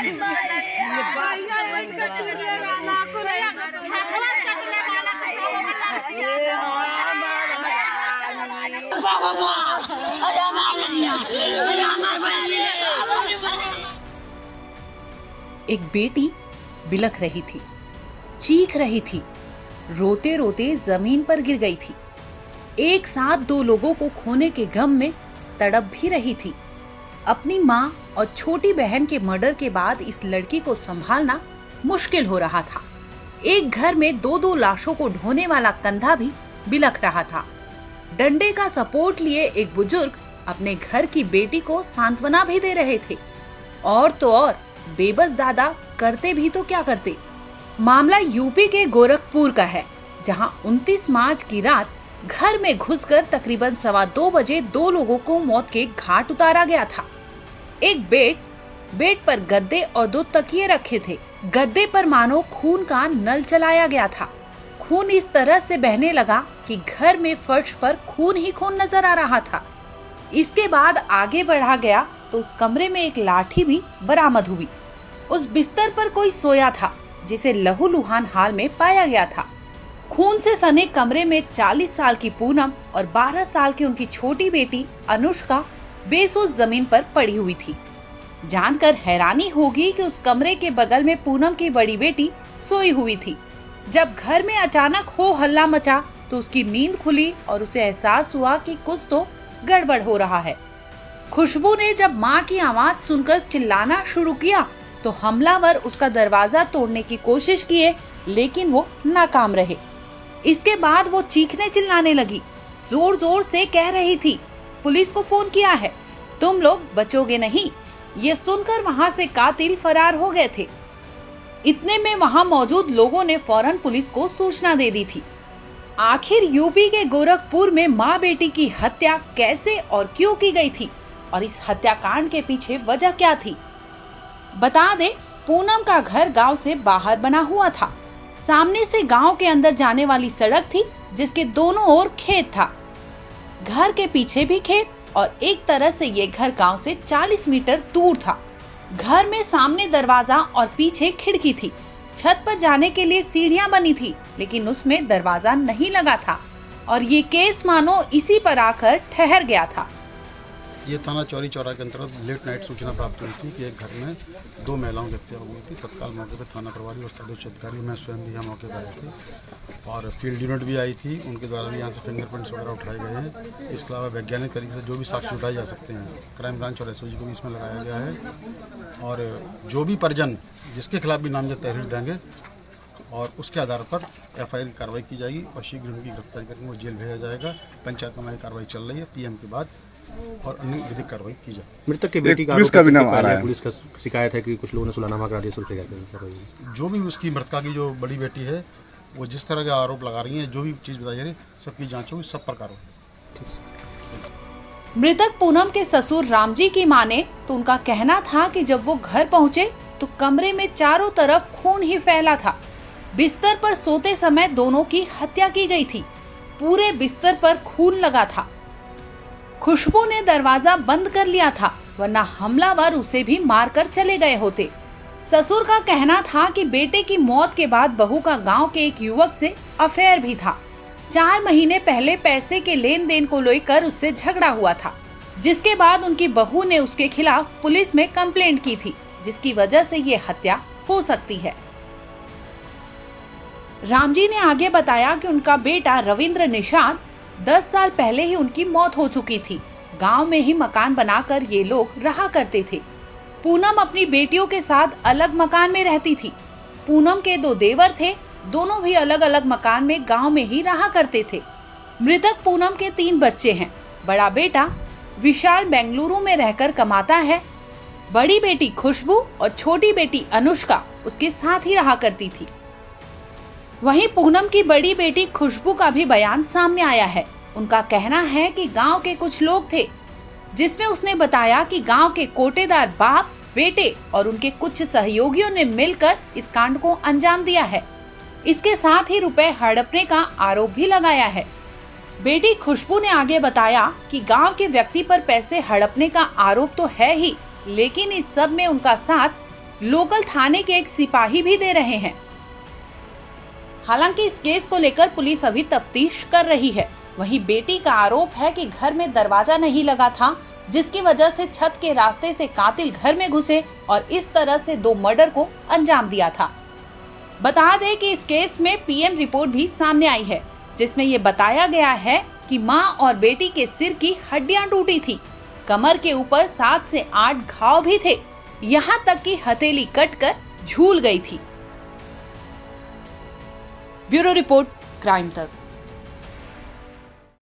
एक बेटी बिलख रही थी, चीख रही थी, रोते रोते जमीन पर गिर गई थी। एक साथ दो लोगों को खोने के गम में तड़प भी रही थी। अपनी माँ और छोटी बहन के मर्डर के बाद इस लड़की को संभालना मुश्किल हो रहा था। एक घर में दो दो लाशों को ढोने वाला कंधा भी बिलख रहा था। डंडे का सपोर्ट लिए एक बुजुर्ग अपने घर की बेटी को सांत्वना भी दे रहे थे। और तो और बेबस दादा करते भी तो क्या करते। मामला यूपी के गोरखपुर का है, जहां 29 मार्च की रात घर में घुसकर तकरीबन 2:15 बजे दो लोगों को मौत के घाट उतारा गया था। एक बेड पर गद्दे और 2 तकिए रखे थे। गद्दे पर मानो खून का नल चलाया गया था। खून इस तरह से बहने लगा कि घर में फर्श पर खून ही खून नजर आ रहा था। इसके बाद आगे बढ़ा गया तो उस कमरे में एक लाठी भी बरामद हुई। उस बिस्तर पर कोई सोया था जिसे लहूलुहान हाल में पाया गया था। खून से सने कमरे में 40 साल की पूनम और 12 साल की उनकी छोटी बेटी अनुष्का बेसोच जमीन पर पड़ी हुई थी। जानकर हैरानी होगी कि उस कमरे के बगल में पूनम की बड़ी बेटी सोई हुई थी। जब घर में अचानक हो हल्ला मचा तो उसकी नींद खुली और उसे एहसास हुआ कि कुछ तो गड़बड़ हो रहा है। खुशबू ने जब माँ की आवाज सुनकर चिल्लाना शुरू किया तो हमलावर उसका दरवाजा तोड़ने की कोशिश किए, लेकिन वो नाकाम रहे। इसके बाद वो चीखने चिल्लाने लगी, जोर जोर से कह रही थी, पुलिस को फोन किया है, तुम लोग बचोगे नहीं। ये सुनकर वहाँ से कातिल फरार हो गए थे। इतने में वहाँ मौजूद लोगों ने फौरन पुलिस को सूचना दे दी थी। आखिर यूपी के गोरखपुर में माँ बेटी की हत्या कैसे और क्यों की गई थी और इस हत्याकांड के पीछे वजह क्या थी? बता दे, पूनम का घर गांव से बाहर बना हुआ था। सामने से गांव के अंदर जाने वाली सड़क थी जिसके दोनों ओर खेत था। घर के पीछे भी खेत और एक तरह से ये घर गांव से 40 मीटर दूर था। घर में सामने दरवाजा और पीछे खिड़की थी। छत पर जाने के लिए सीढ़ियां बनी थी, लेकिन उसमें दरवाजा नहीं लगा था और ये केस मानो इसी पर आकर ठहर गया था। ये थाना चौरी चौरा के अंतर्गत लेट नाइट सूचना प्राप्त हुई थी कि एक घर में 2 महिलाओं की हत्या हुई थी। तत्काल मौके पर थाना प्रभारी और सदस्य अधिकारी मैं स्वयं भी यहाँ मौके पर आए थे और फील्ड यूनिट भी आई थी। उनके द्वारा भी यहाँ से फिंगरप्रिंट्स वगैरह उठाए गए हैं। इसके अलावा वैज्ञानिक तरीके से जो भी साक्ष्य उठाए जा सकते हैं, क्राइम ब्रांच और एसओजी को भी इसमें लगाया गया है और जो भी परिजन जिसके खिलाफ भी नामजद तहरीर देंगे और उसके आधार पर एफआईआर की कार्रवाई की जाएगी और शीघ्र उनकी गिरफ्तारी करके वो जेल भेजा जाएगा। पंचायत में कार्रवाई चल रही है, पीएम के बाद और अन्य विधिक कार्रवाई की जाए। मृतक की बेटी का पुलिस का भी नाम आ रहा है। पुलिस का शिकायत है कि कुछ लोगों ने सुलानामा करा दिया, सुलझा गया। जो भी उसकी मृतका की जो बड़ी बेटी है वो जिस तरह के आरोप लगा रही है, जो भी चीज़ बताई जा रही है, सबकी जांच होगी, सब पर कार्रवाई। मृतक पूनम के ससुर रामजी की माने तो उनका कहना था कि जब वो घर पहुँचे तो कमरे में चारों तरफ खून ही फैला था। बिस्तर पर सोते समय दोनों की हत्या की गई थी। पूरे बिस्तर पर खून लगा था। खुशबू ने दरवाजा बंद कर लिया था, वरना हमलावर उसे भी मारकर चले गए होते। ससुर का कहना था कि बेटे की मौत के बाद बहू का गांव के एक युवक से अफेयर भी था। 4 महीने पहले पैसे के लेन देन को लेकर उससे झगड़ा हुआ था, जिसके बाद उनकी बहू ने उसके खिलाफ पुलिस में कंप्लेंट की थी, जिसकी वजह से ये हत्या हो सकती है। रामजी ने आगे बताया कि उनका बेटा रविंद्र निषाद 10 साल पहले ही उनकी मौत हो चुकी थी। गांव में ही मकान बनाकर ये लोग रहा करते थे। पूनम अपनी बेटियों के साथ अलग मकान में रहती थी। पूनम के 2 देवर थे, दोनों भी अलग अलग मकान में गांव में ही रहा करते थे। मृतक पूनम के 3 बच्चे हैं। बड़ा बेटा विशाल बेंगलुरु में रहकर कमाता है। बड़ी बेटी खुशबू और छोटी बेटी अनुष्का उसके साथ ही रहा करती थी। वहीं पूनम की बड़ी बेटी खुशबू का भी बयान सामने आया है। उनका कहना है कि गांव के कुछ लोग थे, जिसमें उसने बताया कि गांव के कोटेदार बाप, बेटे और उनके कुछ सहयोगियों ने मिलकर इस कांड को अंजाम दिया है। इसके साथ ही रुपए हड़पने का आरोप भी लगाया है। बेटी खुशबू ने आगे बताया कि गांव के व्यक्ति पर पैसे हड़पने का आरोप तो है ही, लेकिन इस सब में उनका साथ लोकल थाने के एक सिपाही भी दे रहे हैं। हालांकि इस केस को लेकर पुलिस अभी तफ्तीश कर रही है। वहीं बेटी का आरोप है कि घर में दरवाजा नहीं लगा था, जिसकी वजह से छत के रास्ते से कातिल घर में घुसे और इस तरह से 2 मर्डर को अंजाम दिया था। बता दें कि इस केस में पीएम रिपोर्ट भी सामने आई है, जिसमें ये बताया गया है कि मां और बेटी के सिर की हड्डियां टूटी थी। कमर के ऊपर 7 से 8 घाव भी थे, यहां तक कि हथेली कटकर झूल गई थी। ब्यूरो रिपोर्ट, क्राइम तक।